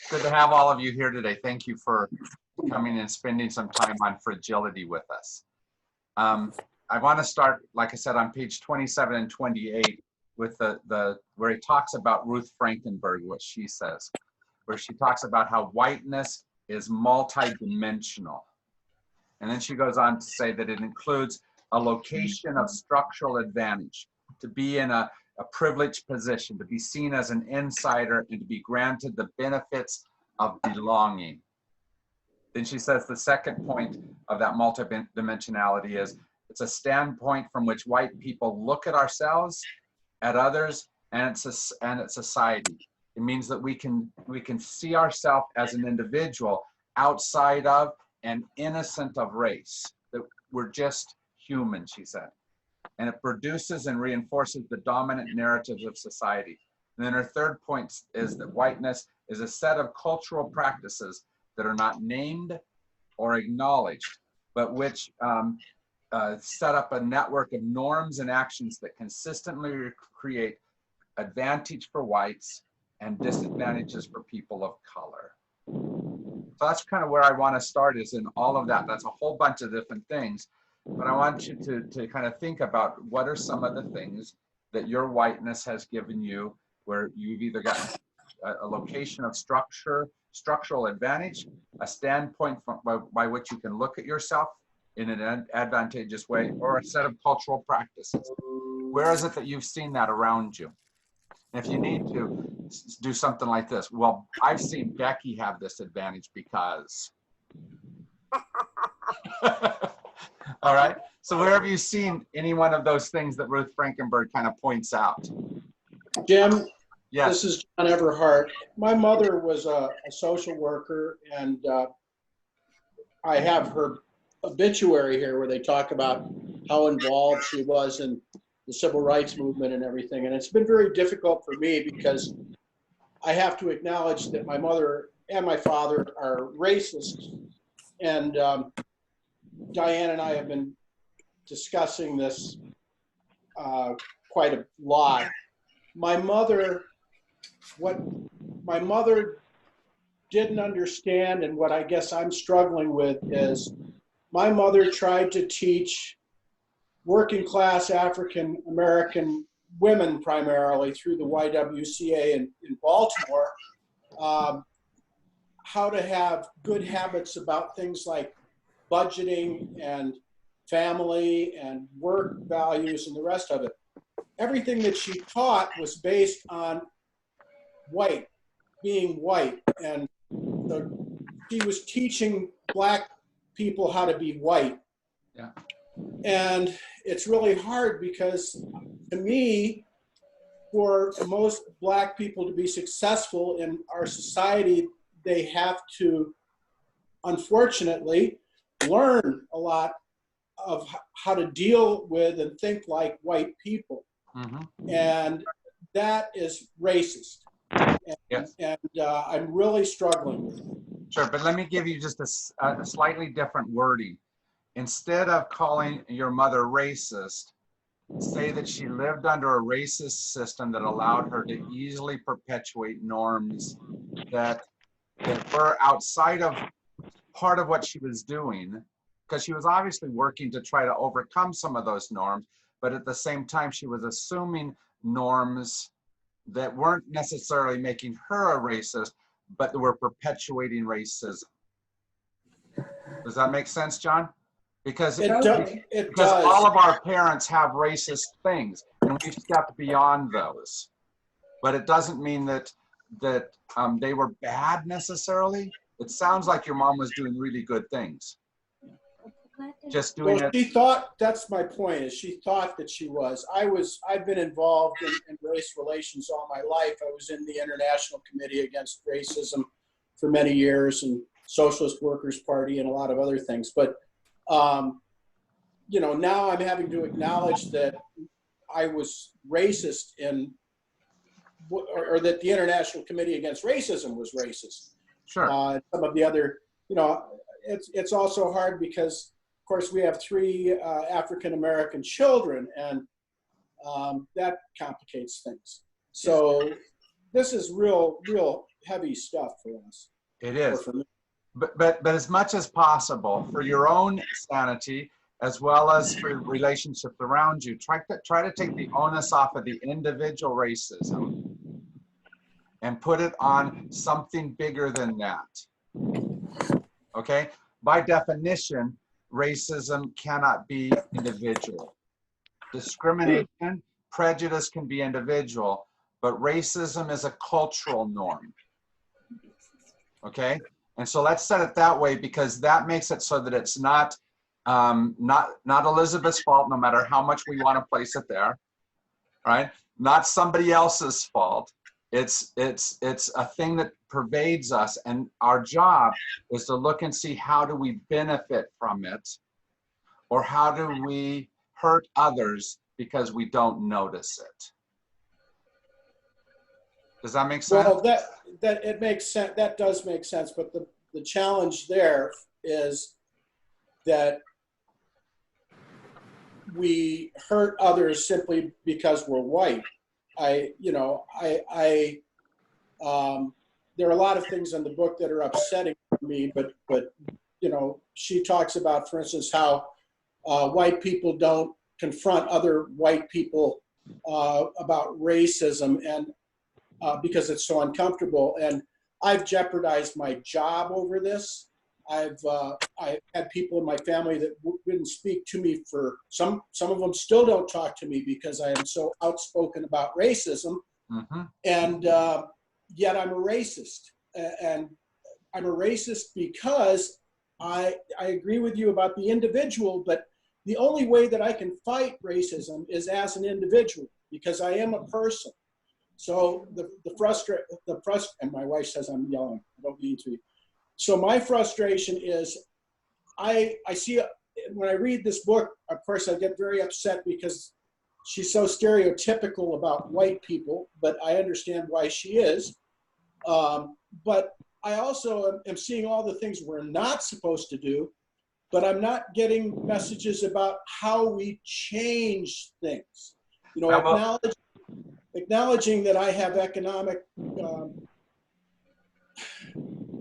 Good to have all of you here today. Thank you for coming and spending some time on fragility with us. I want to start, like I said, on page 27 and 28 with where he talks about Ruth Frankenberg, what she says, where she talks about how whiteness is multidimensional. And then she goes on to say that it includes a location of structural advantage, to be in a privileged position, to be seen as an insider, and to be granted the benefits of belonging. Then she says the second point of that multidimensionality is it's a standpoint from which white people look at ourselves, at others, and at society. It means that we can see ourselves as an individual outside of and innocent of race, that we're just human, she said. And it produces and reinforces the dominant narratives of society. And then her third point is that whiteness is a set of cultural practices that are not named or acknowledged, but which set up a network of norms and actions that consistently create advantage for whites and disadvantages for people of color. So that's kind of where I want to start, is in all of that. That's a whole bunch of different things. But I want you to kind of think about what are some of the things that your whiteness has given you, where you've either got a location of structural advantage, a standpoint by which you can look at yourself in an advantageous way, or a set of cultural practices. Where is it that you've seen that around you? And if you need to do something like this, well, I've seen Becky have this advantage because. All right. So where have you seen any one of those things that Ruth Frankenberg kind of points out? Jim, yes. This is John Everhart. My mother was a social worker, and I have her obituary here where they talk about how involved she was in the civil rights movement and everything. And it's been very difficult for me because I have to acknowledge that my mother and my father are racist. And Diane and I have been discussing this quite a lot. What my mother didn't understand, and what I guess I'm struggling with, is my mother tried to teach working class African American women, primarily through the YWCA in Baltimore, how to have good habits about things like budgeting and family and work values and the rest of it. Everything that she taught was based on being white. And so she was teaching Black people how to be white. Yeah. And it's really hard because, to me, for most Black people to be successful in our society, they have to, unfortunately, learn a lot of how to deal with and think like white people. Mm-hmm. And that is racist. And, yes. And I'm really struggling with it. Sure, but let me give you just a slightly different wording. Instead of calling your mother racist, say that she lived under a racist system that allowed her to easily perpetuate norms that were outside of part of what she was doing, because she was obviously working to try to overcome some of those norms, but at the same time she was assuming norms that weren't necessarily making her a racist, but were perpetuating racism. Does that make sense, John? Because all of our parents have racist things, and we've stepped beyond those. But it doesn't mean that they were bad necessarily. It sounds like your mom was doing really good things. Just doing it. She thought, that's my point, is she thought that she was. I've been involved in race relations all my life. I was in the International Committee Against Racism for many years, and Socialist Workers Party, and a lot of other things. But now I'm having to acknowledge that I was racist or that the International Committee Against Racism was racist. Sure. Some of the other, it's also hard because, of course, we have 3 African American children, and that complicates things. So this is real heavy stuff for us. It Or is. for me. But as much as possible, for your own sanity, as well as for relationships around you, try to take the onus off of the individual racism and put it on something bigger than that. Okay? By definition, racism cannot be individual. Discrimination, prejudice can be individual, but racism is a cultural norm. Okay? And so let's set it that way, because that makes it so that it's not Elizabeth's fault, no matter how much we want to place it there, right? Not somebody else's fault. It's a thing that pervades us, and our job is to look and see how do we benefit from it, or how do we hurt others because we don't notice it. Does that make sense? Well, that it makes sense. That does make sense. But the challenge there is that we hurt others simply because we're white. There are a lot of things in the book that are upsetting for me, but she talks about, for instance, how white people don't confront other white people about racism, and because it's so uncomfortable. And I've jeopardized my job over this. I've had people in my family that wouldn't speak to me for some of them still don't talk to me because I am so outspoken about racism. Mm-hmm. And yet I'm a racist. And I'm a racist because I agree with you about the individual, but the only way that I can fight racism is as an individual, because I am a person. So and my wife says I'm yelling. I don't mean to be. So my frustration is, I see, when I read this book, of course, I get very upset because she's so stereotypical about white people, but I understand why she is. But I also am seeing all the things we're not supposed to do, but I'm not getting messages about how we change things. Acknowledging that I have economic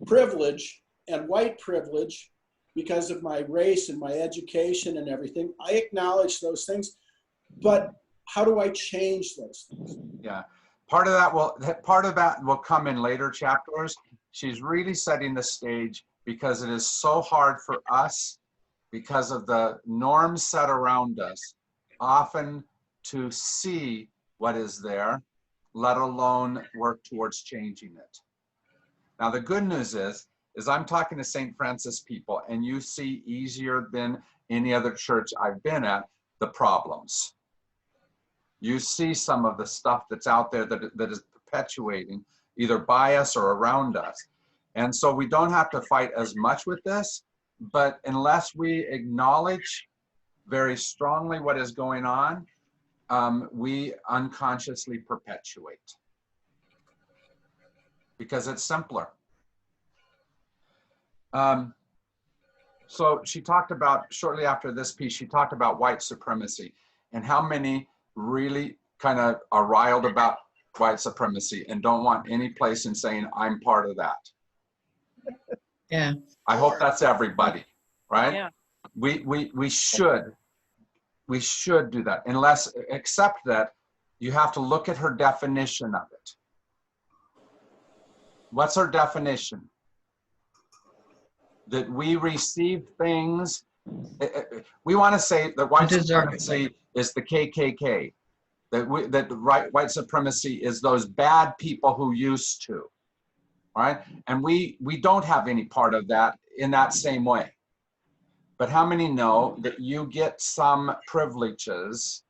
privilege and white privilege because of my race and my education and everything. I acknowledge those things, but how do I change those things? Yeah, part of that will come in later chapters. She's really setting the stage because it is so hard for us, because of the norms set around us, often to see what is there, let alone work towards changing it. Now, the good news is I'm talking to St. Francis people, and you see easier than any other church I've been at, the problems. You see some of the stuff that's out there that is perpetuating either by us or around us. And so we don't have to fight as much with this, but unless we acknowledge very strongly what is going on, we unconsciously perpetuate, because it's simpler. So she talked about, shortly after this piece, she talked about white supremacy and how many really kind of are riled about white supremacy and don't want any place in saying, I'm part of that. Yeah. I hope that's everybody, right? Yeah. We should do that, except that you have to look at her definition of it. What's her definition? That we receive things. We want to say that white supremacy is the KKK. That white supremacy is those bad people who used to, right? And we don't have any part of that in that same way. But how many know that you get some privileges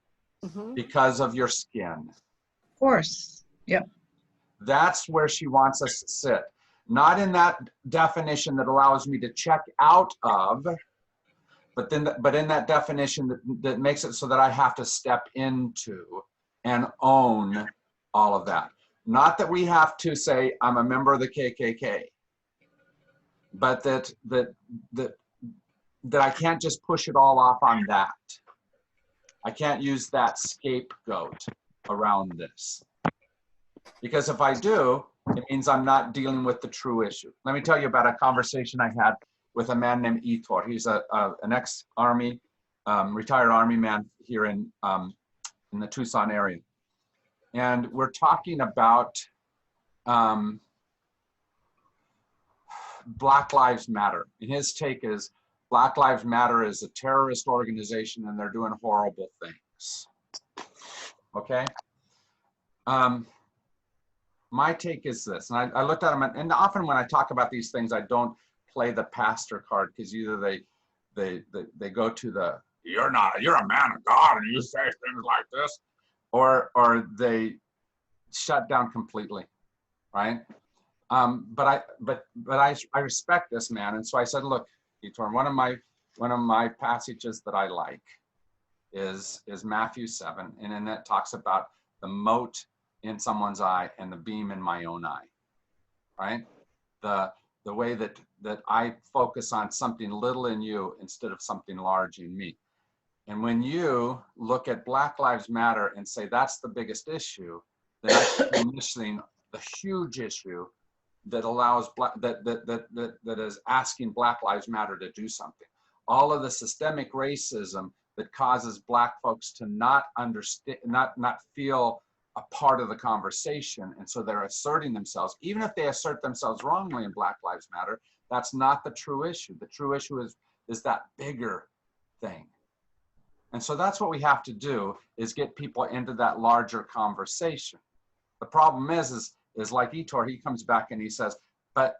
because of your skin? Of course. Yep. That's where she wants us to sit. Not in that definition that allows me to check out of, but in that definition that makes it so that I have to step into and own all of that. Not that we have to say, I'm a member of the KKK, but that I can't just push it all off on that. I can't use that scapegoat around this. Because if I do, It means I'm not dealing with the true issue. Let me tell you about a conversation I had with a man named Thur. He's an ex-Army, retired Army man here in the Tucson area. And we're talking about Black Lives Matter. And his take is Black Lives Matter is a terrorist organization and they're doing horrible things. Okay? My take is this, and I looked at him, and often when I talk about these things, I don't play the pastor card, because either they go to the you're a man of God and you say things like this, or they shut down completely, right? But I respect this man, and so I said, look, Thur, one of my passages that I like is Matthew 7, and in that talks about the mote in someone's eye and the beam in my own eye, right? The way that I focus on something little in you instead of something large in me. And when you look at Black Lives Matter and say that's the biggest issue, then I'm missing the huge issue that allows that is asking Black Lives Matter to do something. All of the systemic racism that causes Black folks to not understand, not feel a part of the conversation, and so they're asserting themselves. Even if they assert themselves wrongly in Black Lives Matter, that's not the true issue. The true issue is that bigger thing. And so that's what we have to do, is get people into that larger conversation. The problem is like Thur, he comes back and he says, but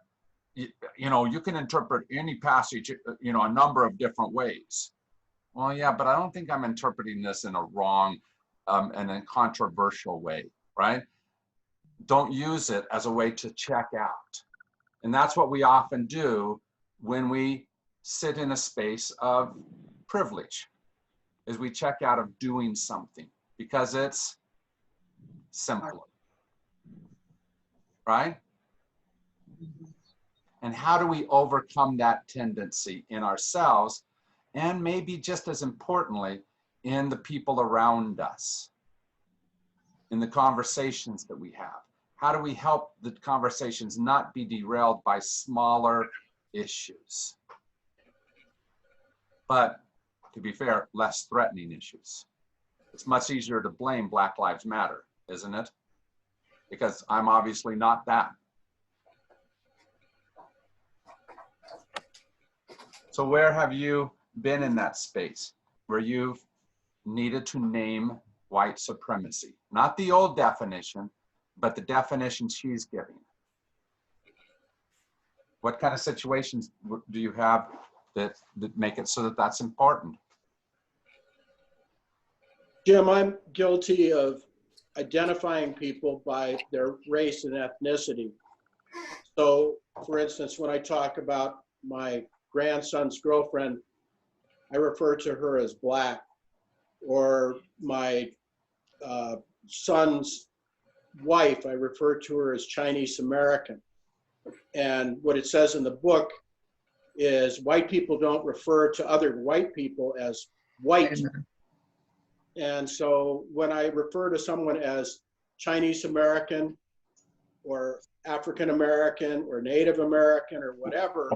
you know, you can interpret any passage, you know, a number of different ways. Well, yeah, but I don't think I'm interpreting this in a wrong and a controversial way, right? Don't use it as a way to check out. And that's what we often do when we sit in a space of privilege, is we check out of doing something because it's simpler, right? And how do we overcome that tendency in ourselves, and maybe just as importantly, in the people around us, in the conversations that we have? How do we help the conversations not be derailed by smaller issues, but, to be fair, less threatening issues? It's much easier to blame Black Lives Matter, isn't it? Because I'm obviously not that. So where have you been in that space where you've needed to name white supremacy? Not the old definition, but the definition she's giving. What kind of situations do you have that make it so that that's important? Jim, I'm guilty of identifying people by their race and ethnicity. So, for instance, when I talk about my grandson's girlfriend, I refer to her as Black, or my son's wife, I refer to her as Chinese American. And what it says in the book is white people don't refer to other white people as white. And so when I refer to someone as Chinese American or African American or Native American or whatever,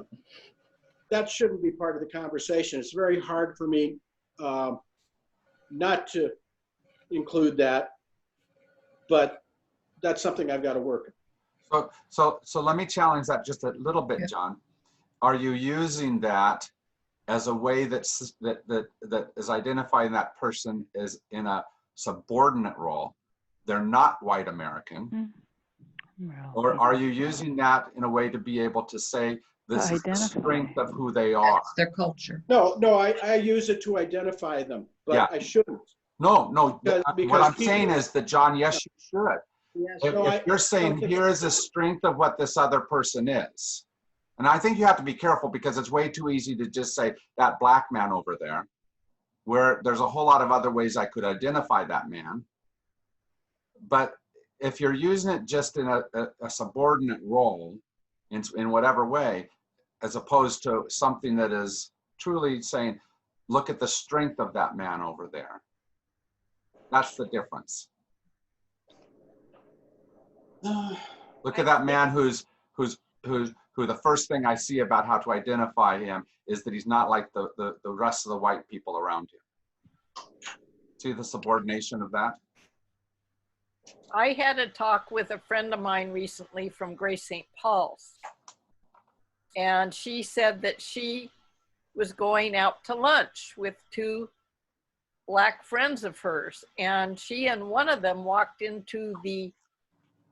that shouldn't be part of the conversation. It's very hard for me not to include that, but that's something I've got to work on. So let me challenge that just a little bit, John. Are you using that as a way that is identifying that person as in a subordinate role? They're not white American. Or are you using that in a way to be able to say, this is the strength of who they are? That's their culture. No, I use it to identify them, but yeah. I shouldn't. No. Because what I'm saying is that, John, yes, you should. Yes, if you're saying, here is the strength of what this other person is. And I think you have to be careful, because it's way too easy to just say that Black man over there, where there's a whole lot of other ways I could identify that man. But if you're using it just in a subordinate role, in whatever way, as opposed to something that is truly saying, look at the strength of that man over there. That's the difference. Look at that man who the first thing I see about how to identify him is that he's not like the rest of the white people around him. See the subordination of that? I had a talk with a friend of mine recently from Grace St. Paul's. And she said that she was going out to lunch with two Black friends of hers. And she and one of them walked into the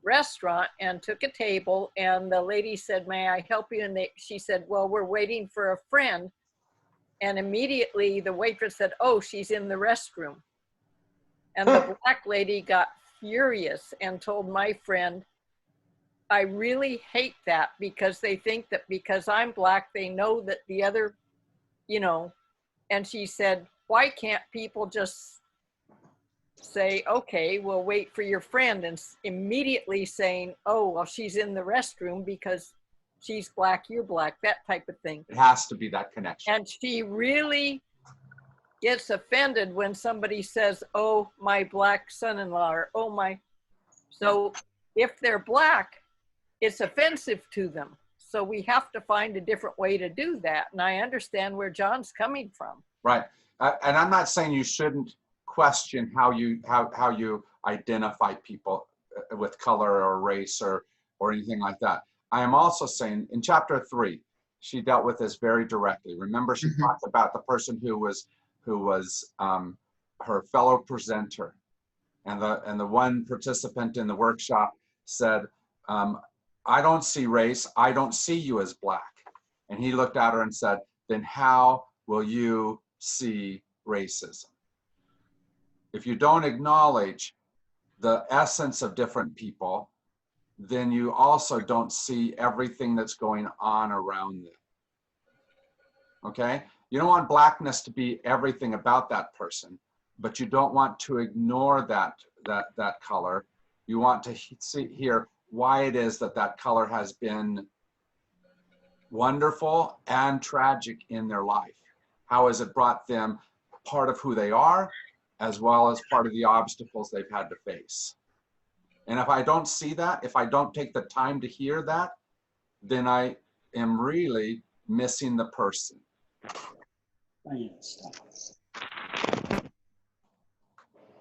restaurant and took a table. And the lady said, "May I help you?" And she said, "Well, we're waiting for a friend." And immediately the waitress said, "Oh, she's in the restroom." And the Black lady got furious and told my friend, "I really hate that, because they think that because I'm Black, they know that the other, you know." And she said, "Why can't people just say, okay, we'll wait for your friend," and immediately saying, "Oh, well, she's in the restroom because she's Black, you're Black," that type of thing. It has to be that connection. And she really gets offended when somebody says, "Oh, my Black son-in-law," or "Oh, my." So if they're Black, it's offensive to them. So we have to find a different way to do that. And I understand where John's coming from. Right. And I'm not saying you shouldn't question how you identify people with color or race or anything like that. I am also saying in chapter 3, she dealt with this very directly. Remember, she talked about the person who was her fellow presenter, and the one participant in the workshop said, "I don't see race. I don't see you as Black." And he looked at her and said, "Then how will you see racism? If you don't acknowledge the essence of different people, then you also don't see everything that's going on around them." Okay? You don't want Blackness to be everything about that person, but you don't want to ignore that color. You want to hear why it is that color has been wonderful and tragic in their life. How has it brought them part of who they are, as well as part of the obstacles they've had to face? And if I don't see that, if I don't take the time to hear that, then I am really missing the person.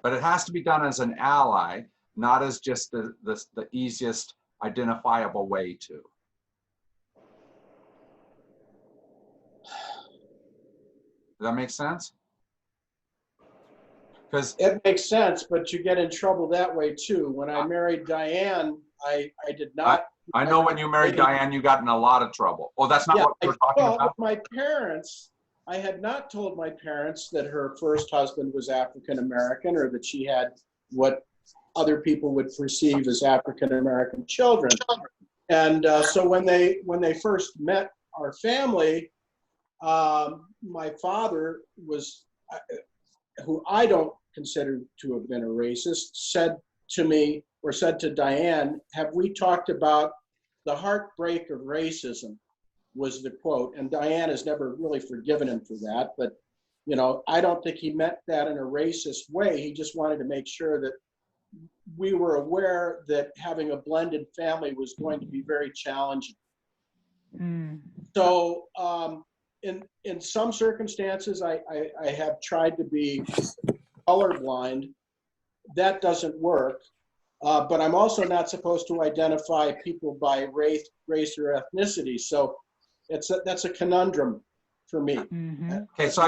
But it has to be done as an ally, not as just the easiest identifiable way to. Does that make sense? Because it makes sense, but you get in trouble that way too. When I married Diane, I did not. I know when you married Diane, you got in a lot of trouble. Oh, that's not what we're talking about? My parents, I had not told my parents that her first husband was African American, or that she had what other people would perceive as African American children. And so when they first met our family, my father was, who I don't consider to have been a racist, said to me, or said to Diane, "Have we talked about the heartbreak of racism?" was the quote. And Diane has never really forgiven him for that. But, you know, I don't think he meant that in a racist way. He just wanted to make sure that we were aware that having a blended family was going to be very challenging. So in some circumstances, I have tried to be colorblind. That doesn't work. But I'm also not supposed to identify people by race or ethnicity. So that's a conundrum for me. Okay, so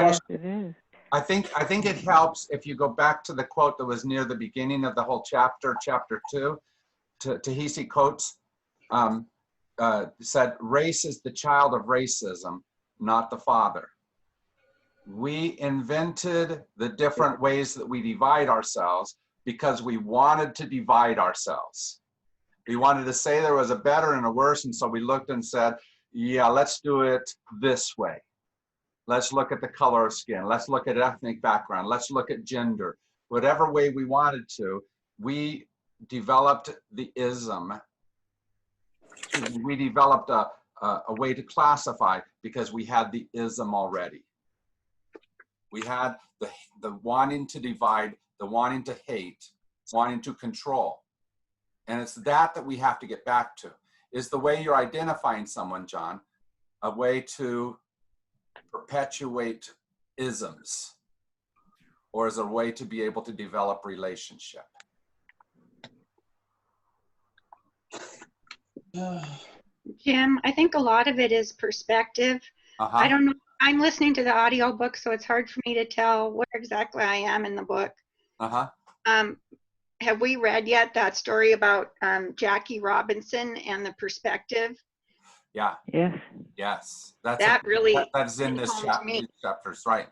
I think it helps if you go back to the quote that was near the beginning of the whole chapter 2. Tahisi Coates said, "Race is the child of racism, not the father." We invented the different ways that we divide ourselves because we wanted to divide ourselves. We wanted to say there was a better and a worse, and so we looked and said, yeah, let's do it this way. Let's look at the color of skin. Let's look at ethnic background. Let's look at gender. Whatever way we wanted to, we developed the ism. We developed a way to classify because we had the ism already. We had the wanting to divide, the wanting to hate, wanting to control. And it's that we have to get back to. Is the way you're identifying someone, John, a way to perpetuate isms? Or is it a way to be able to develop relationship? Jim, I think a lot of it is perspective. Uh-huh. I don't know. I'm listening to the audio book, so it's hard for me to tell where exactly I am in the book. Uh-huh. Have we read yet that story about Jackie Robinson and the perspective? Yeah. Yes. Yes. That really that's in hit this home to me. these chapters, right?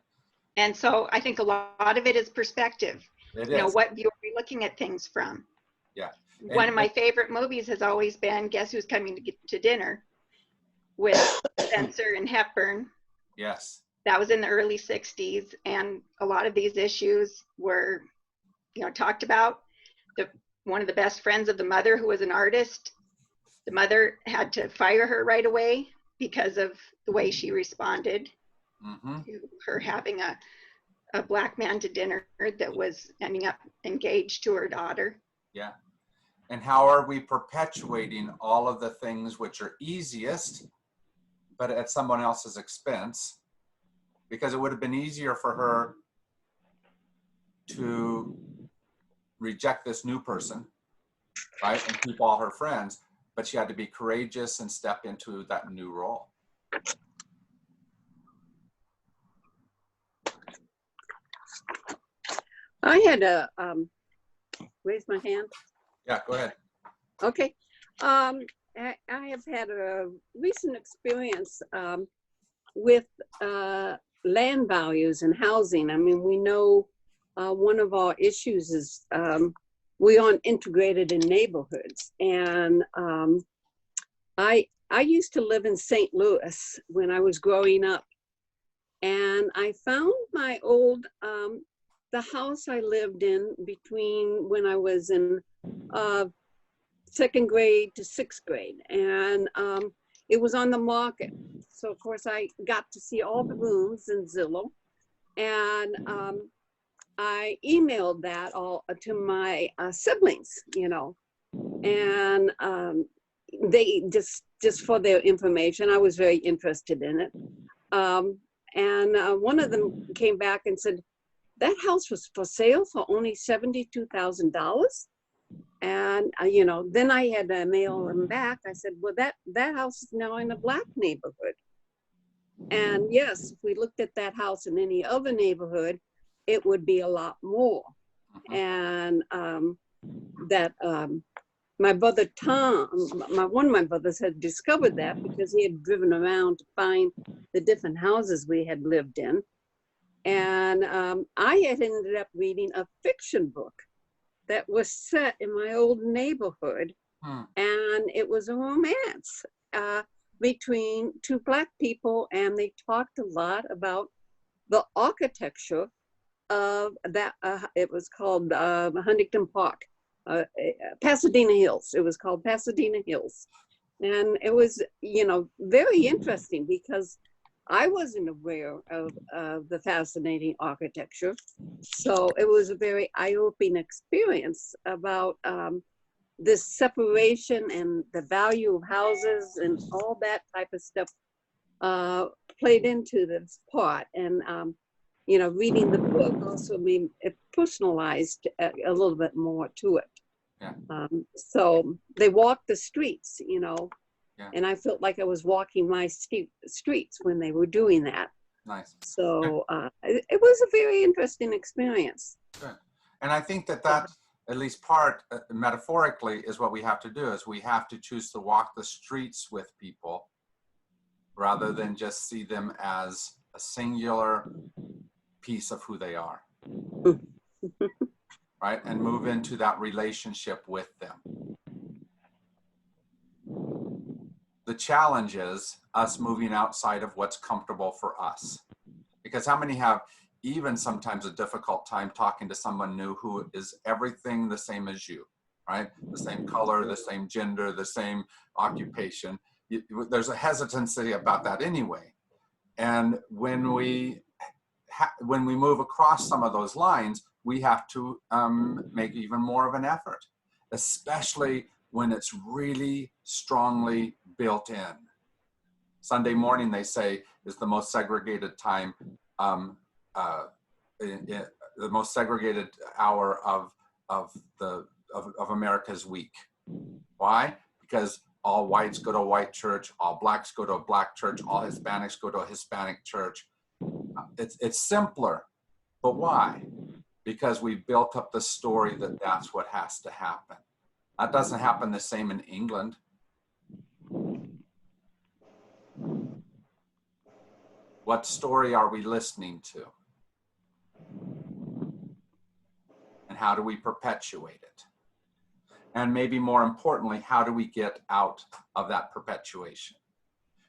And so I think a lot of it is perspective. It You know, is. what view are we looking at things from? Yeah. One of my favorite movies has always been Guess Who's Coming to Dinner with Spencer and Hepburn. Yes. That was in the early 60s, and a lot of these issues were, you know, talked about. One of the best friends of the mother, who was an artist, the mother had to fire her right away because of the way she responded to her having a black man to dinner that was ending up engaged to her daughter. Yeah. And how are we perpetuating all of the things which are easiest, but at someone else's expense? Because it would have been easier for her to reject this new person, right? And keep all her friends, but she had to be courageous and step into that new role. I had a raise my hand. Yeah, go ahead. Okay. I have had a recent experience with land values and housing. I mean, we know one of our issues is we aren't integrated in neighborhoods. And I used to live in St. Louis when I was growing up. And I found my old, the house I lived in between when I was in second grade to sixth grade. And it was on the market. So of course I got to see all the rooms in Zillow. And I emailed that all to my siblings, you know, and they just for their information, I was very interested in it. And one of them came back and said, that house was for sale for only $72,000. And, you know, then I had to mail them back. I said, well, that house is now in a black neighborhood. And yes, if we looked at that house in any other neighborhood, it would be a lot more. And my brother Tom, one of my brothers had discovered that because he had driven around to find the different houses we had lived in. And I had ended up reading a fiction book that was set in my old neighborhood. And it was a romance between two black people. And they talked a lot about the architecture of that. It was called Huntington Park. Pasadena Hills. It was called Pasadena Hills. And it was, you know, very interesting because I wasn't aware of the fascinating architecture. So it was a very eye-opening experience about this separation and the value of houses and all that type of stuff played into this part. And you know, reading the book also made it personalized a little bit more to it. Yeah. So they walked the streets, you know, Yeah. and I felt like I was walking my streets when they were doing that. Nice. So it was a very interesting experience. Good. And I think that at least part metaphorically is what we have to do is we have to choose to walk the streets with people rather than just see them as a singular piece of who they are. Right? And move into that relationship with them. The challenge is us moving outside of what's comfortable for us. Because how many have even sometimes a difficult time talking to someone new who is everything the same as you, right? The same color, the same gender, the same occupation. There's a hesitancy about that anyway. And when we move across some of those lines, we have to make even more of an effort. especially when it's really strongly built in. Sunday morning, they say, is the most segregated time, the most segregated hour of America's week. Why? Because all whites go to a white church, all blacks go to a black church, all Hispanics go to a Hispanic church. It's simpler, but why? Because we built up the story that that's what has to happen. That doesn't happen the same in England. What story are we listening to? And how do we perpetuate it? And maybe more importantly, how do we get out of that perpetuation?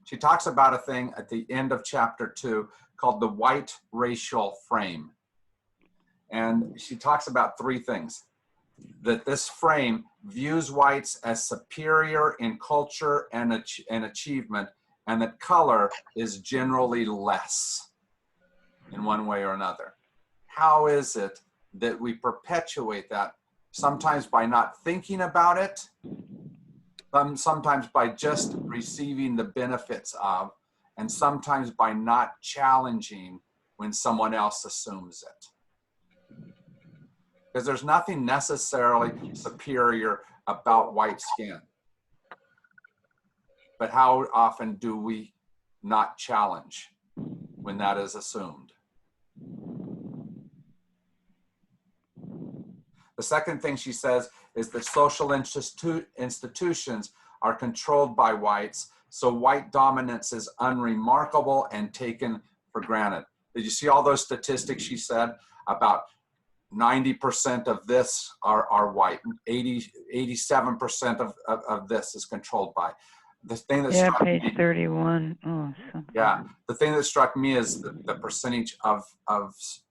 She talks about a thing at the end of chapter 2 called the white racial frame. And she talks about 3 things. That this frame views whites as superior in culture and achievement, and that color is generally less in one way or another. How is it that we perpetuate that? Sometimes by not thinking about it, sometimes by just receiving the benefits of, and sometimes by not challenging when someone else assumes it. Because there's nothing necessarily superior about white skin. But how often do we not challenge when that is assumed? The second thing she says is that social institutions are controlled by whites, so white dominance is unremarkable and taken for granted. Did you see all those statistics she said about 90% of this are white, 87% of this is controlled by. The thing that struck page me, 31. Oh, yeah, the thing that struck me is the percentage of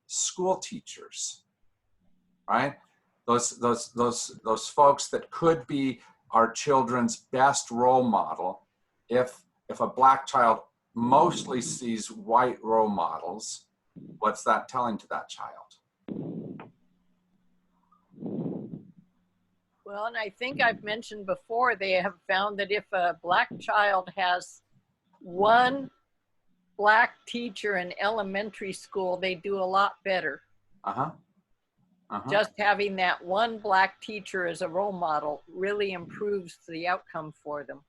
school teachers, right? Those folks that could be our children's best role model. If a black child mostly sees white role models, what's that telling to that child? Well, and I think I've mentioned before, they have found that if a black child has one black teacher in elementary school, they do a lot better. Just having that one black teacher as a role model really improves the outcome for them.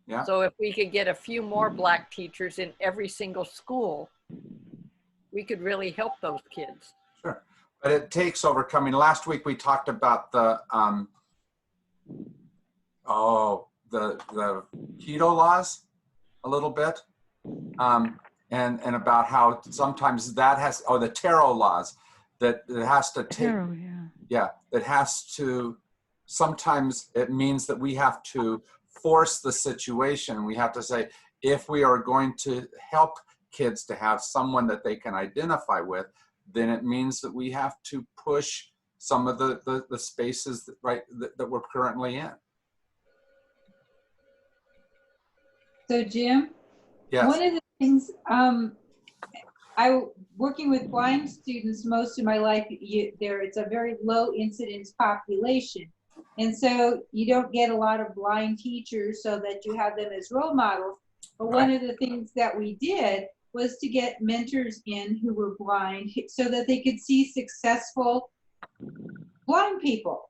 Yeah. So if we could get a few more black teachers in every single school, we could really help those kids. Sure. But it takes overcoming. Last week we talked about the keto laws a little bit, and about how sometimes that has, the tarot laws, that it has to take, that has to, sometimes it means that we have to force the situation. We have to say, if we are going to help kids to have someone that they can identify with, then it means that we have to push some of the spaces that we're currently in. So Jim, yes. One of the things, working with blind students most of my life, it's a very low incidence population. And so you don't get a lot of blind teachers so that you have them as role models. But one of the things that we did was to get mentors in who were blind so that they could see successful blind people.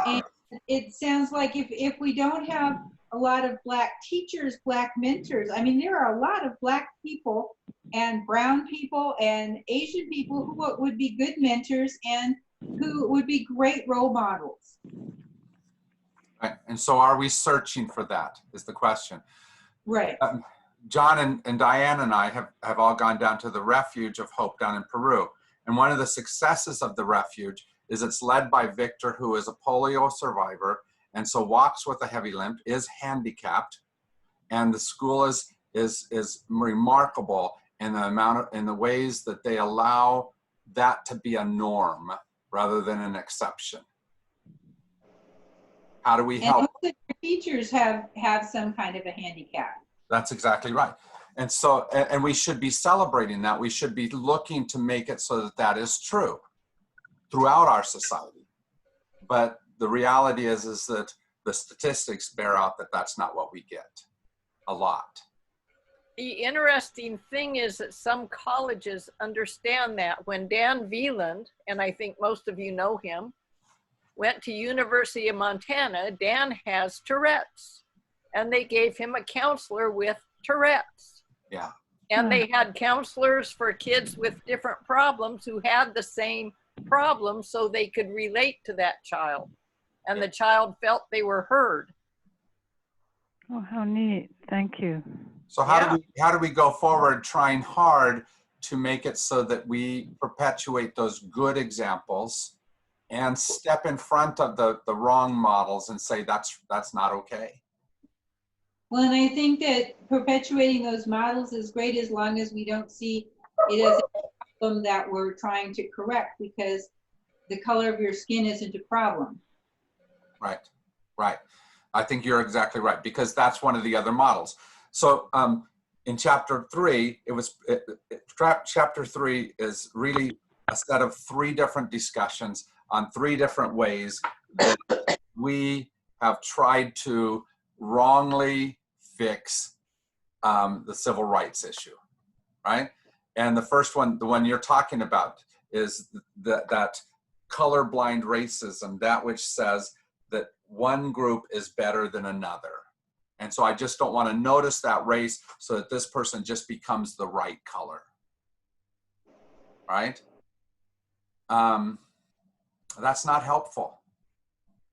And it sounds like if we don't have a lot of black teachers, black mentors, I mean, there are a lot of black people and brown people and Asian people who would be good mentors and who would be great role models. Right. And so are we searching for that is the question. Right. John and Diane and I have all gone down to the Refuge of Hope down in Peru. And one of the successes of the refuge is it's led by Victor, who is a polio survivor, and so walks with a heavy limp, is handicapped. And the school is remarkable in the ways that they allow that to be a norm rather than an exception. How do we help? And most of your teachers have some kind of a handicap. That's exactly right. And so, and we should be celebrating that. We should be looking to make it so that that is true throughout our society. but the reality is that the statistics bear out that that's not what we get a lot. The interesting thing is that some colleges understand that. When Dan Veland, and I think most of you know him, went to University of Montana, Dan has Tourette's, and they gave him a counselor with Tourette's. Yeah. And they had counselors for kids with different problems who had the same problem, so they could relate to that child. And the child felt they were heard. Oh, how neat. Thank you. So how do we go forward trying hard to make it so that we perpetuate those good examples and step in front of the wrong models and say that's not okay? Well, and I think that perpetuating those models is great as long as we don't see it as a problem that we're trying to correct, because the color of your skin isn't a problem. Right, right. I think you're exactly right, because that's one of the other models. So in chapter 3, chapter 3 is really a set of 3 different discussions on 3 different ways that we have tried to wrongly fix the civil rights issue, right? And the first one, the one you're talking about, is that colorblind racism, that which says that one group is better than another. And so I just don't want to notice that race so that this person just becomes the right color, right? That's not helpful.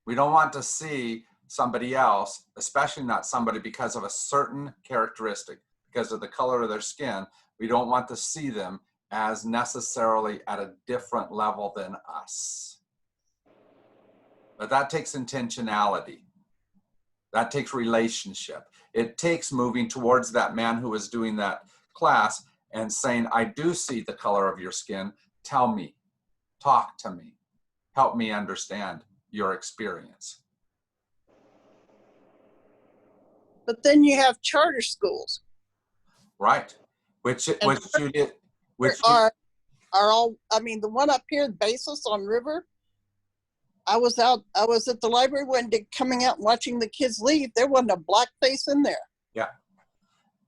We don't want to see somebody else, especially not somebody because of a certain characteristic, because of the color of their skin. We don't want to see them as necessarily at a different level than us. But that takes intentionality. That takes relationship. It takes moving towards that man who was doing that class and saying, I do see the color of your skin. Tell me, talk to me, help me understand your experience. But then you have charter schools. Right, which you did, are all, I mean, the one up here, Basis on River, I was at the library one day coming out and watching the kids leave. There wasn't a black face in there. Yeah,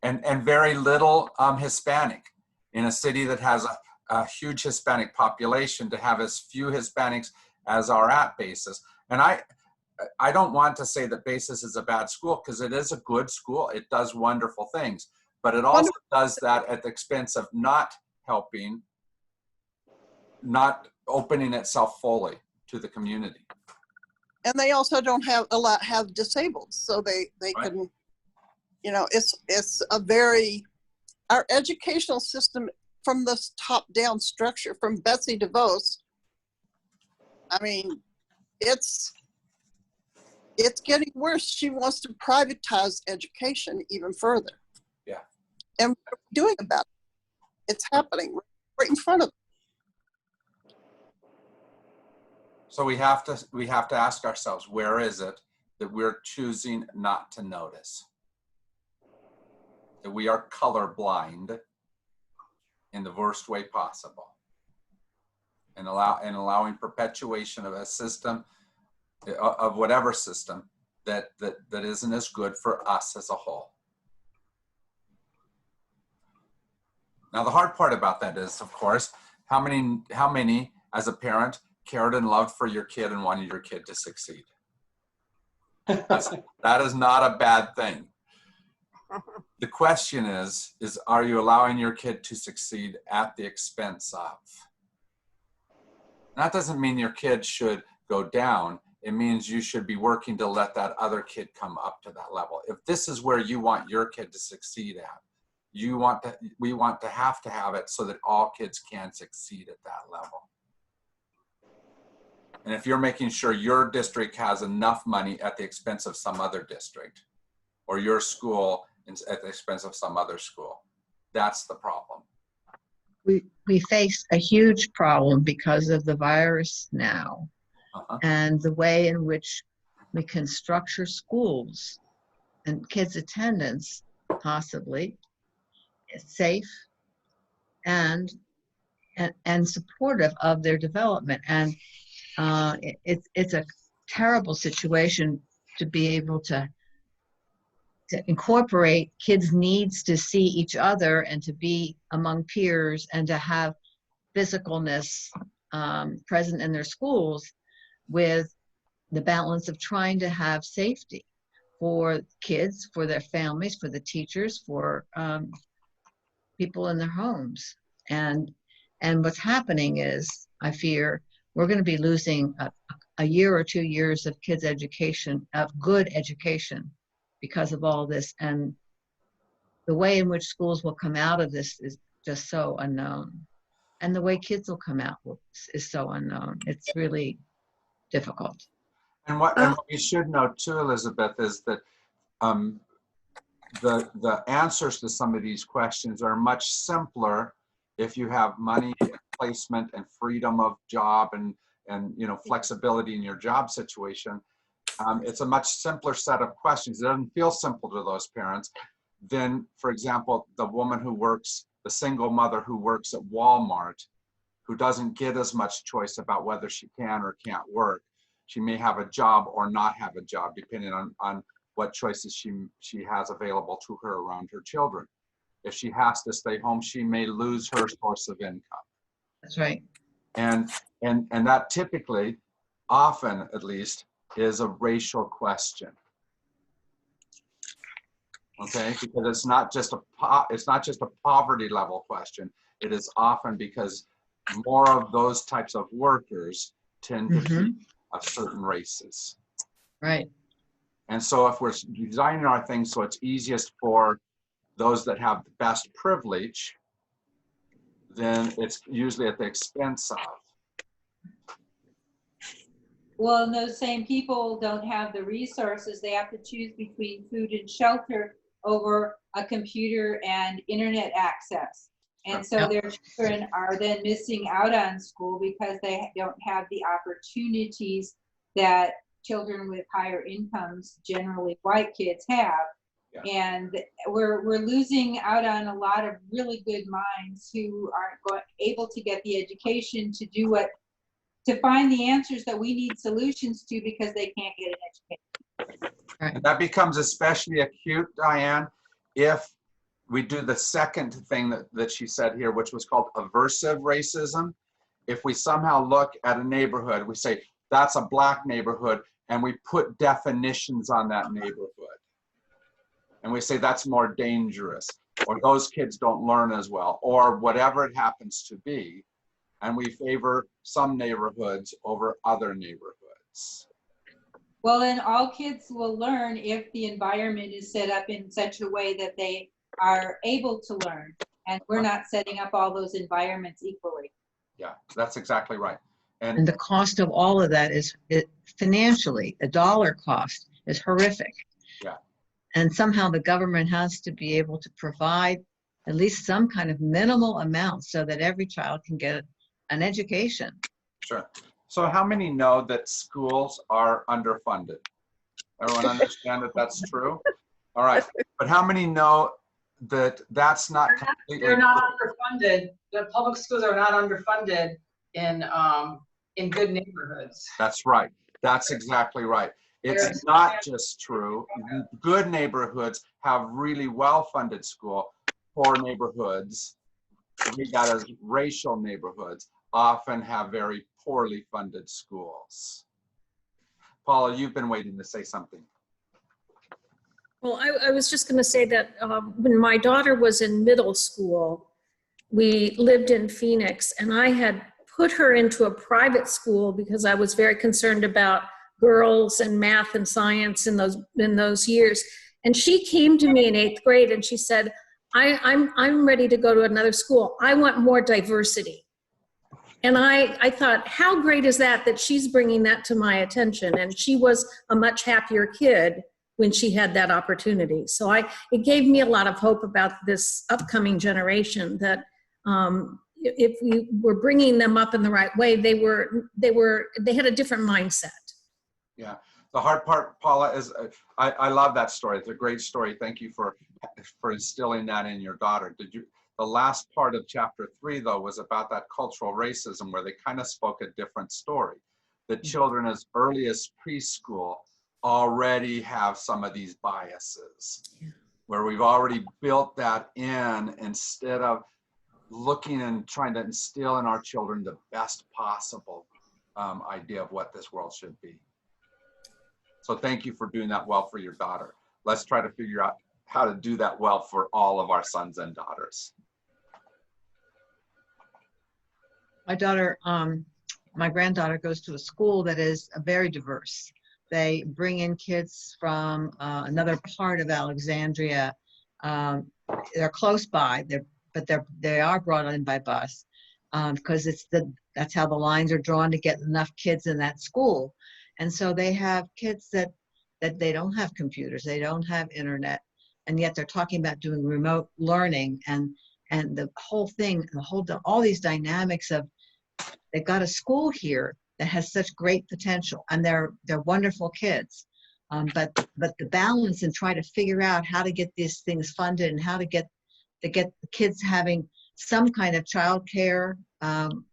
and very little Hispanic in a city that has a huge Hispanic population. To have as few Hispanics as are at Basis. And I don't want to say that Basis is a bad school, because it is a good school. It does wonderful things, but it also does that at the expense of not helping, not opening itself fully to the community. And they also don't have disabled, so they Right. can, you know, it's a very, our educational system from this top down structure from Betsy DeVos, I mean, it's getting worse. She wants to privatize education even further. Yeah. And what are we doing about it? It's happening right in front of us. So we have to ask ourselves, where is it that we're choosing not to notice? That we are colorblind in the worst way possible, and allowing perpetuation of a system, of whatever system, that isn't as good for us as a whole. Now the hard part about that is, of course, how many as a parent cared and loved for your kid and wanted your kid to succeed? That is not a bad thing. The question is are you allowing your kid to succeed at the expense of? That doesn't mean your kid should go down. It means you should be working to let that other kid come up to that level. If this is where you want your kid to succeed at, we want to have it so that all kids can succeed at that level. And if you're making sure your district has enough money at the expense of some other district, or your school at the expense of some other school, that's the problem. We face a huge problem because of the virus now, and the way in which we can structure schools and kids' attendance possibly safe and supportive of their development. And it's terrible situation to be able to incorporate kids' needs to see each other and to be among peers and to have physicalness present in their schools with the balance of trying to have safety for kids, for their families, for the teachers, for people in their homes. And what's happening is, I fear, we're going to be losing a year or 2 years of kids' education, of good education, because of all this. And the way in which schools will come out of this is just so unknown. And the way kids will come out is so unknown. It's really difficult. And what we should know too, Elizabeth, is that the answers to some of these questions are much simpler if you have money and placement and freedom of job and flexibility in your job situation. It's a much simpler set of questions. It doesn't feel simple to those parents. Then, for example, the woman who works, the single mother who works at Walmart, who doesn't get as much choice about whether she can or can't work. She may have a job or not have a job, depending on what choices she has available to her around her children. If she has to stay home, she may lose her source of income. That's right. And that typically, often at least, is a racial question. Okay, because it's not just a poverty level question. It is often because more of those types of workers tend to be of certain races. Right. And so if we're designing our things so it's easiest for those that have the best privilege, then it's usually at the expense of. Well, and those same people don't have the resources. They have to choose between food and shelter over a computer and internet access. And so their children are then missing out on school because they don't have the opportunities that children with higher incomes, generally white kids, have. Yeah. And we're losing out on a lot of really good minds who aren't able to get the education to find the answers that we need solutions to because they can't get an education. Right. And that becomes especially acute, Diane, if we do the second thing that she said here, which was called aversive racism. If we somehow look at a neighborhood, we say, that's a black neighborhood, and we put definitions on that neighborhood. And we say that's more dangerous, or those kids don't learn as well, or whatever it happens to be. And we favor some neighborhoods over other neighborhoods. Well, then all kids will learn if the environment is set up in such a way that they are able to learn. And we're not setting up all those environments equally. Yeah, that's exactly right. And the cost of all of that is financially, the dollar cost is horrific. Yeah. And somehow the government has to be able to provide at least some kind of minimal amount so that every child can get an education. Sure. So how many know that schools are underfunded? Everyone understand that that's true? All right. But how many know that that's not completely They're not underfunded. The public schools are not underfunded in good neighborhoods. That's right. That's exactly right. It's not just true. Good neighborhoods have really well-funded school. Poor neighborhoods, we got as racial neighborhoods, often have very poorly funded schools. Paula, you've been waiting to say something. Well, I was just going to say that when my daughter was in middle school, we lived in Phoenix, and I had put her into a private school because I was very concerned about girls and math and science in those years. And she came to me in 8th grade and she said, I'm ready to go to another school. I want more diversity. And I thought, how great is that she's bringing that to my attention? And she was a much happier kid when she had that opportunity. So it gave me a lot of hope about this upcoming generation that if we were bringing them up in the right way, they had a different mindset. Yeah. The hard part, Paula, is I love that story. It's a great story. Thank you for instilling that in your daughter. The last part of chapter 3, though, was about that cultural racism where they kind of spoke a different story. the children as early as preschool already have some of these biases, where we've already built that in instead of looking and trying to instill in our children the best possible idea of what this world should be. So thank you for doing that well for your daughter. Let's try to figure out how to do that well for all of our sons and daughters. My daughter, my granddaughter goes to a school that is very diverse. They bring in kids from another part of Alexandria. They're close by, but they are brought in by bus because that's how the lines are drawn to get enough kids in that school. And so they have kids that they don't have computers, they don't have internet, and yet they're talking about doing remote learning and the whole thing, all these dynamics of, they've got a school here that has such great potential, and they're wonderful kids. But the balance and try to figure out how to get these things funded and how to get the kids having some kind of childcare,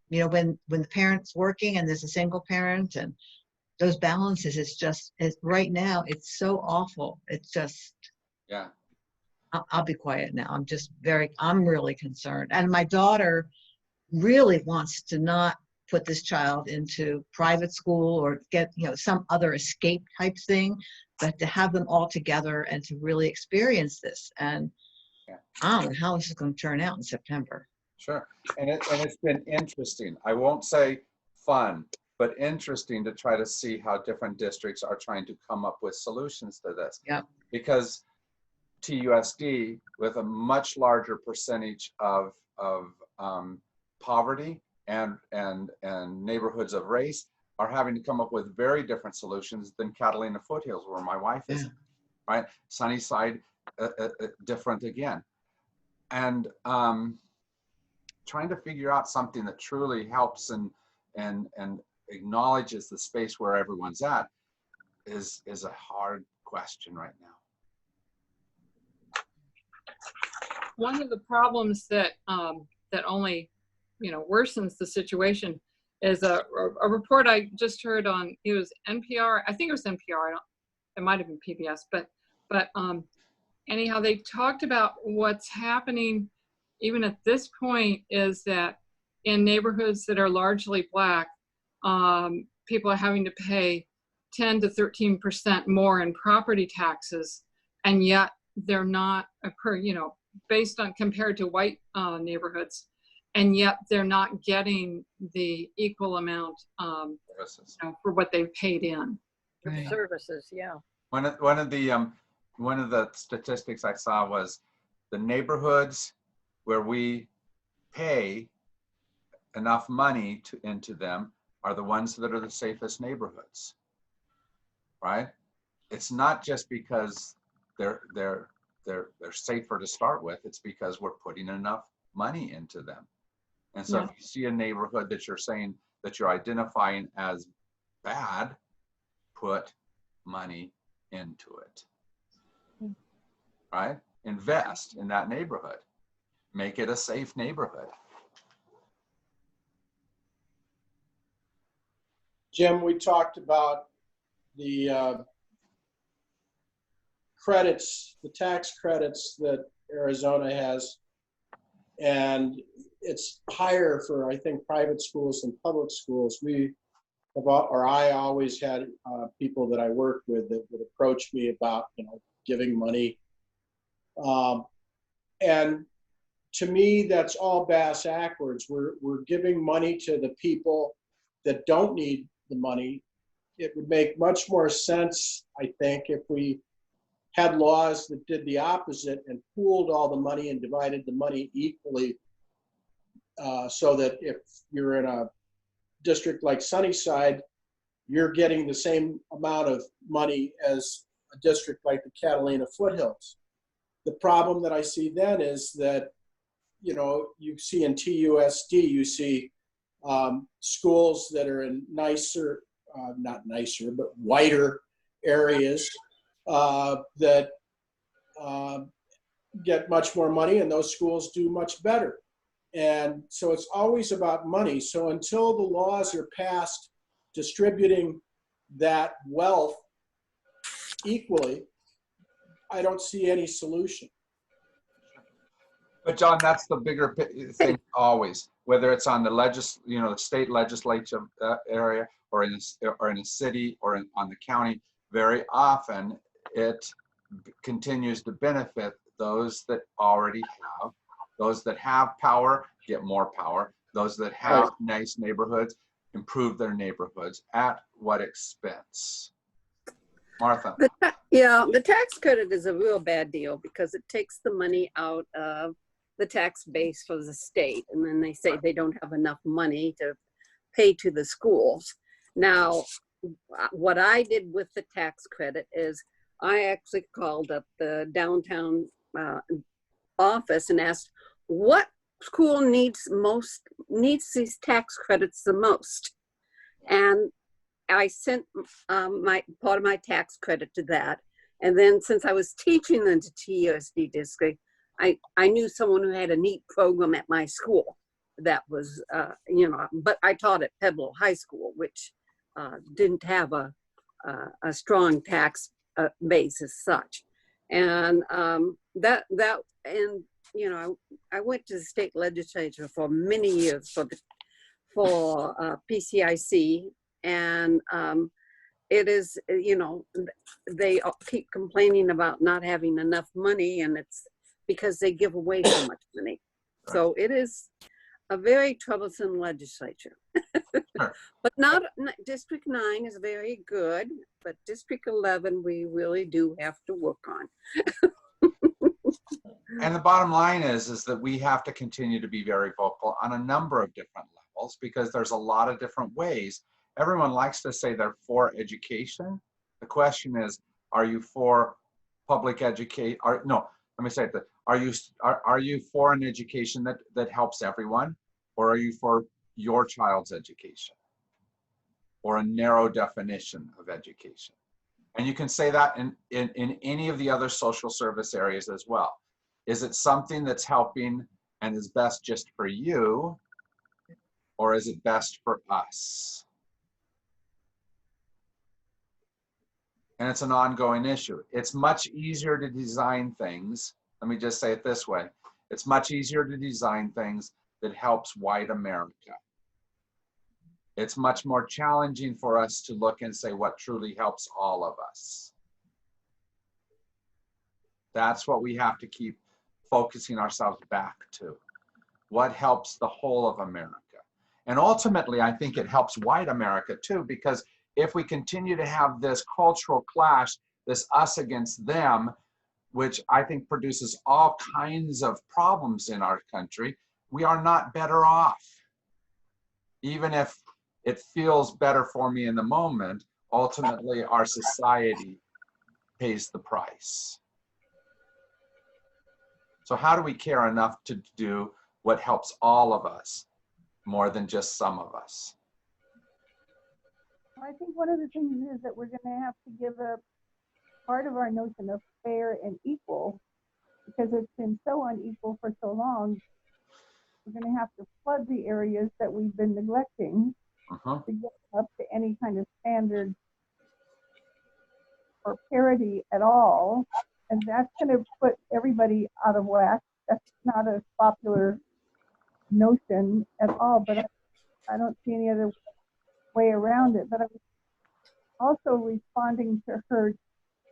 you know, when the parent's working and there's a single parent, and those balances, right now, it's so awful. It's just, yeah. I'll be quiet now. I'm really concerned. And my daughter really wants to not put this child into private school or get, you know, some other escape type thing, but to have them all together and to really experience this. And I don't know how this is going to turn out in September. Sure. And it's been interesting. I won't say fun, but interesting to try to see how different districts are trying to come up with solutions to this. Yeah. Because TUSD, with a much larger percentage of poverty and neighborhoods of race, are having to come up with very different solutions than Catalina Foothills, where my wife is, right? Sunnyside, different again. And trying to figure out something that truly helps and acknowledges the space where everyone's at is a hard question right now. One of the problems that that only, you know, worsens the situation is a report I just heard on, it was NPR, I think it was NPR, it might have been PBS, but anyhow, they talked about what's happening even at this point is that in neighborhoods that are largely Black, people are having to pay 10 to 13% more in property taxes, and yet they're not, you know, based on compared to white neighborhoods, and yet they're not getting the equal amount you know, for what they've paid in. Right. Services, yeah. One of the statistics I saw was the neighborhoods where we pay enough money into them are the ones that are the safest neighborhoods, right? It's not just because they're safer to start with, it's because we're putting enough money into them. And so if you see a neighborhood that you're saying that you're identifying as bad, put money into it, right? Invest in that neighborhood. Make it a safe neighborhood. Jim, we talked about the credits, the tax credits that Arizona has, and it's higher for, I think, private schools than public schools. I always had people that I worked with that would approach me about, you know, giving money. And to me, that's all bass backwards. We're giving money to the people that don't need the money. It would make much more sense, I think, if we had laws that did the opposite and pooled all the money and divided the money equally, so that if you're in a district like Sunnyside, you're getting the same amount of money as a district like the Catalina Foothills. The problem that I see then is that, you know, you see in TUSD, you see schools that are in nicer, not nicer, but whiter areas that get much more money, and those schools do much better. And so it's always about money. So until the laws are passed distributing that wealth equally, I don't see any solution. But John, that's the bigger thing always, whether it's on the the state legislature area, or in a city, or on the county. Very often, it continues to benefit those that already have. Those that have power get more power. Those that have nice neighborhoods improve their neighborhoods. At what expense? Martha. The tax credit is a real bad deal because it takes the money out of the tax base for the state, and then they say they don't have enough money to pay to the schools. Now, what I did with the tax credit is I actually called up the downtown office and asked what school needs these tax credits the most, and I sent my part of my tax credit to that. And then since I was teaching in the TUSD district, I knew someone who had a neat program at my school that was, but I taught at Pebble High School, which didn't have a strong tax base as such. And I went to the state legislature for many years for PCIC, and it is, they keep complaining about not having enough money, and it's because they give away so much money. So it is a very troublesome legislature. But not District 9 is very good, but District 11 we really do have to work on. And the bottom line is that we have to continue to be very vocal on a number of different levels, because there's a lot of different ways. Everyone likes to say they're for education. The question is, are you for public education? No, let me say it. Are you for an education that helps everyone, or are you for your child's education, or a narrow definition of education? And you can say that in any of the other social service areas as well. Is it something that's helping and is best just for you, or is it best for us? And it's an ongoing issue. It's much easier to design things. Let me just say it this way. It's much easier to design things that helps white America. It's much more challenging for us to look and say what truly helps all of us. That's what we have to keep focusing ourselves back to. What helps the whole of America? And ultimately, I think it helps white America too, because if we continue to have this cultural clash, this us against them, which I think produces all kinds of problems in our country, we are not better off. Even if it feels better for me in the moment, ultimately our society pays the price. So how do we care enough to do what helps all of us more than just some of us? I think one of the things is that we're going to have to give up part of our notion of fair and equal, because it's been so unequal for so long. We're going to have to flood the areas that we've been neglecting to get up to any kind of standard or parity at all. And that's going to put everybody out of whack. That's not a popular notion at all, but I don't see any other way around it. But I was also responding to her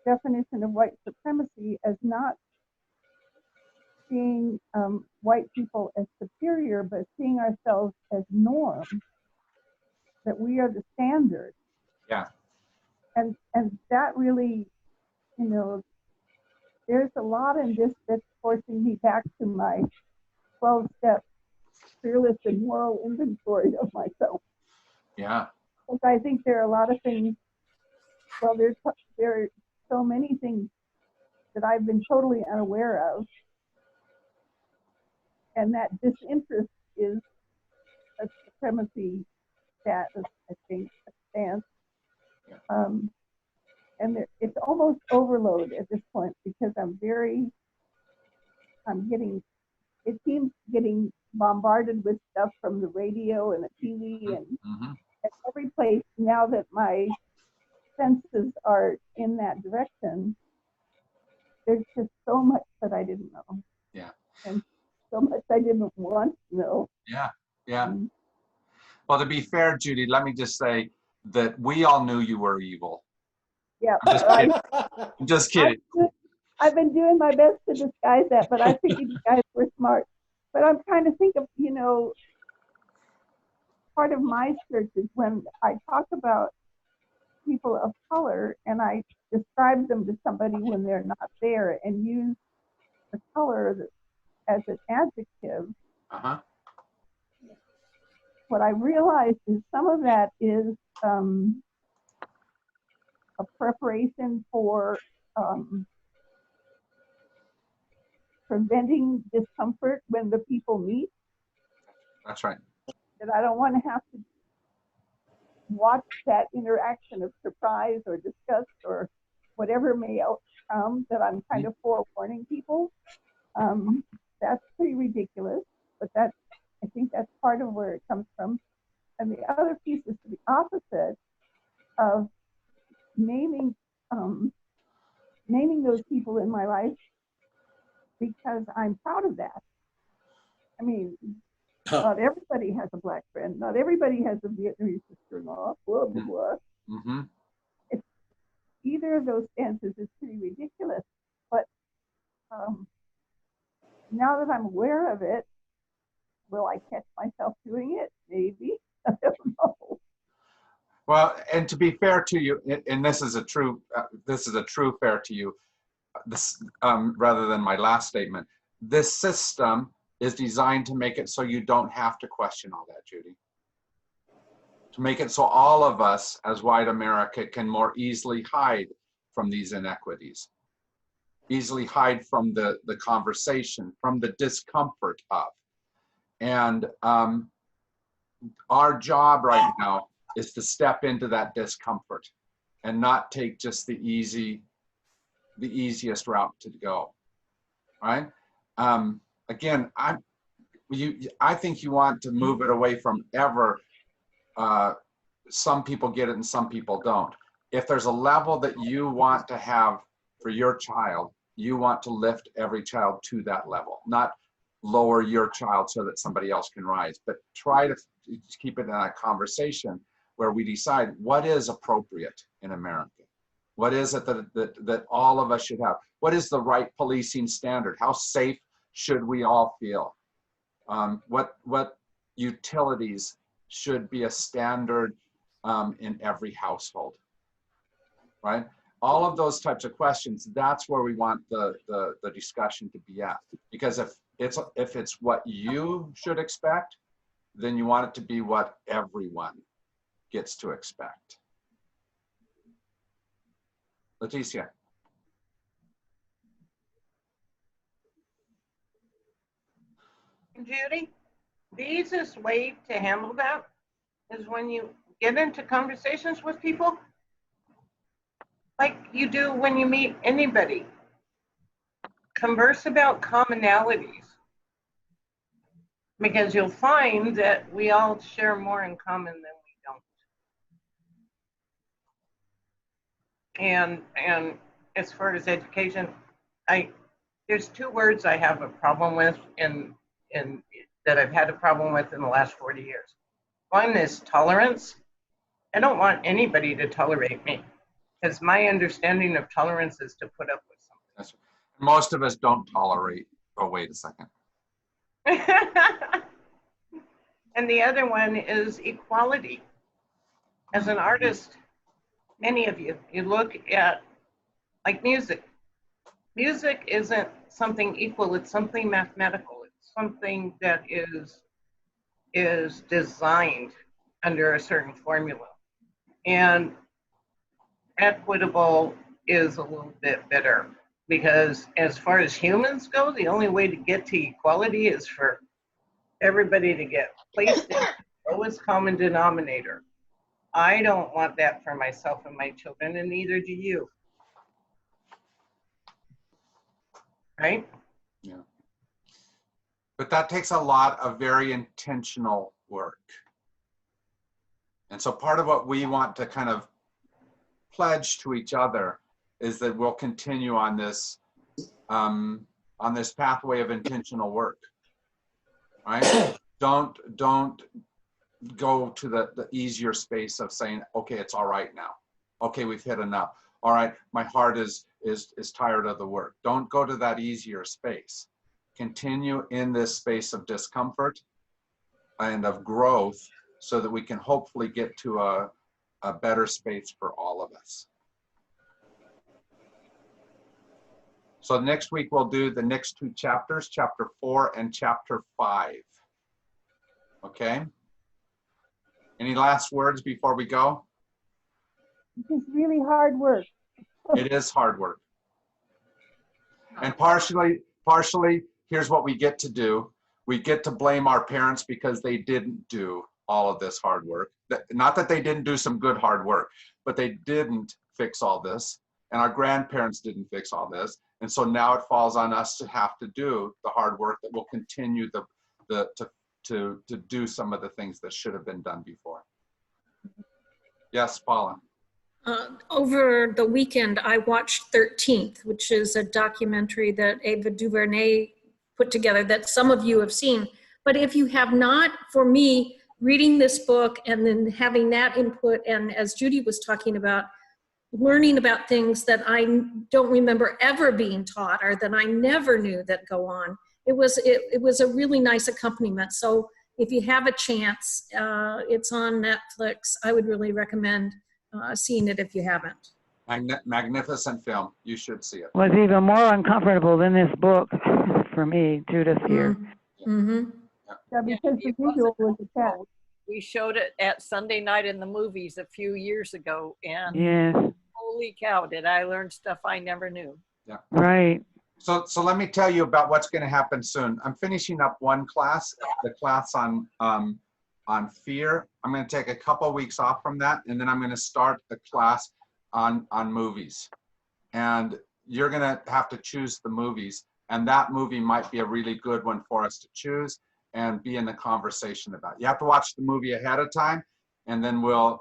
definition of white supremacy as not seeing white people as superior, but seeing ourselves as norm, that we are the standard. Yeah. And that really, there's a lot in this that's forcing me back to my 12-step fearless and moral inventory of myself. Yeah. Because I think there are a lot of things, well, there are so many things that I've been totally unaware of, and that disinterest is a supremacy status, I think, stance. And it's almost overload at this point, because it seems getting bombarded with stuff from the radio and the TV and at every place, now that my senses are in that direction, there's just so much that I didn't know. Yeah. And so much I didn't want to know. Yeah. Yeah. Well, to be fair, Judy, let me just say that we all knew you were evil. Yeah. I'm just kidding. I'm just kidding. I've been doing my best to disguise that, but I figured you guys were smart. But I'm trying to think of, you know, part of my search is when I talk about people of color and I describe them to somebody when they're not there and use the color as an adjective. What I realized is some of that is a preparation for preventing discomfort when the people meet. That's right. That I don't want to have to watch that interaction of surprise or disgust or whatever may come, that I'm kind of forewarning people. That's pretty ridiculous, but I think that's part of where it comes from. And the other piece is the opposite of naming those people in my life because I'm proud of that. I mean, not everybody has a black friend. Not everybody has a Vietnamese sister-in-law. Blah blah blah. It's, either of those stances is pretty ridiculous. But now that I'm aware of it, will I catch myself doing it? Maybe. I don't know. Well, and to be fair to you, and this is a true fair to you, this rather than my last statement. This system is designed to make it so you don't have to question all that, Judy. To make it so all of us as white America can more easily hide from these inequities, easily hide from the conversation, from the discomfort of. And our job right now is to step into that discomfort and not take just the easiest route to go, right? Again, I think you want to move it away from ever. Some people get it and some people don't. If there's a level that you want to have for your child, you want to lift every child to that level, not lower your child so that somebody else can rise, but try to keep it in a conversation where we decide what is appropriate in America. What is it that all of us should have? What is the right policing standard? How safe should we all feel? What utilities should be a standard in every household, right? All of those types of questions, that's where we want the discussion to be at. Because if it's what you should expect, then you want it to be what everyone gets to expect. Leticia. Judy, the easiest way to handle that is when you get into conversations with people, like you do when you meet anybody. Converse about commonalities, because you'll find that we all share more in common than we don't. And as far as education, there's two words I have a problem with in that I've had a problem with in the last 40 years. One is tolerance. I don't want anybody to tolerate me, because my understanding of tolerance is to put up with something. That's right. Most of us don't tolerate. Oh, wait a second. And the other one is equality. As an artist, many of you look at like music. Music isn't something equal, it's something mathematical. It's something that is designed under a certain formula. And equitable is a little bit better, because as far as humans go, the only way to get to equality is for everybody to get placed in the lowest common denominator. I don't want that for myself and my children, and neither do you. Right? Yeah. But that takes a lot of very intentional work. And so part of what we want to kind of pledge to each other is that we'll continue on this pathway of intentional work, right? Don't go to the easier space of saying, okay, it's all right now. Okay, we've hit enough. All right, my heart is tired of the work. Don't go to that easier space. Continue in this space of discomfort and of growth so that we can hopefully get to a better space for all of us. So next week we'll do the next 2 chapters, chapter 4 and chapter 5. Okay? Any last words before we go? It's really hard work. It is hard work. And partially, here's what we get to do. We get to blame our parents because they didn't do all of this hard work. Not that they didn't do some good hard work, but they didn't fix all this. And our grandparents didn't fix all this. And so now it falls on us to have to do the hard work that will continue to do some of the things that should have been done before. Yes, Paula. Over the weekend, I watched 13th, which is a documentary that Ava DuVernay put together that some of you have seen. But if you have not, for me, reading this book and then having that input, and as Judy was talking about, learning about things that I don't remember ever being taught or that I never knew that go on, it was a really nice accompaniment. So if you have a chance, it's on Netflix. I would really recommend seeing it if you haven't. Magnificent film. You should see it. Was even more uncomfortable than this book for me, Judith here. Mm-hmm. Yeah, because the visual was attached. We showed it at Sunday night in the movies a few years ago, and Yes. holy cow, did I learn stuff I never knew. Yeah. Right. So let me tell you about what's going to happen soon. I'm finishing up one class, the class on fear. I'm going to take a couple weeks off from that, and then I'm going to start a class on movies. And you're going to have to choose the movies, and that movie might be a really good one for us to choose and be in the conversation about. You have to watch the movie ahead of time, and then we'll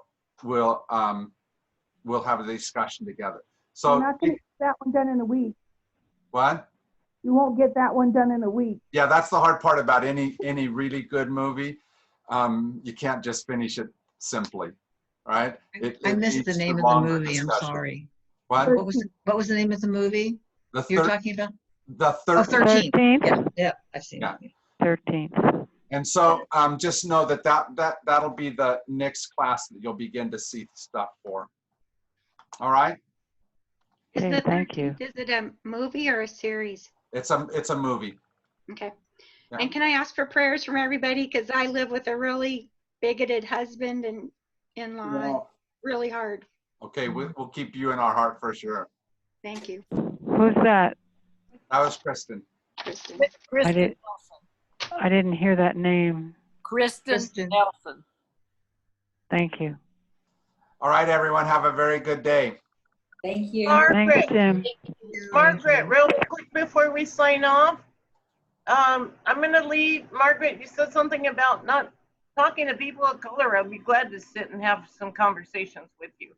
have a discussion together. So You're not going to get that one done in a week. what? You won't get that one done in a week. Yeah, that's the hard part about any really good movie. You can't just finish it simply, right? I missed the name of the movie. I'm sorry. What? What was the name of the movie you're talking about? The 13th. 13th? Yeah, I've seen it. 13th. And so just know that'll be the next class that you'll begin to see stuff for. All right? Okay, thank you. Is it a movie or a series? It's a movie. Okay. Yeah. And can I ask for prayers from everybody? Because I live with a really bigoted husband and in-law. Wow. Really hard. Okay, we'll keep you in our heart for sure. Thank you. Who's that? That was Kristen. Kristen. I didn't hear that name. Kristen Nelson. Thank you. All right, everyone, have a very good day. Thank you. Margaret, Thanks, Tim. Margaret, real quick before we sign off, I'm going to leave. Margaret, you said something about not talking to people of color. I'd be glad to sit and have some conversations with you.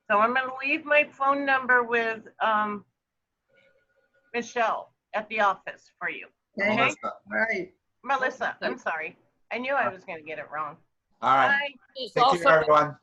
So I'm going to leave my phone number with Michelle at the office for you. Okay? Melissa. All right. Melissa, I'm sorry. I knew I was going to get it wrong. All right. She's Take care, everyone.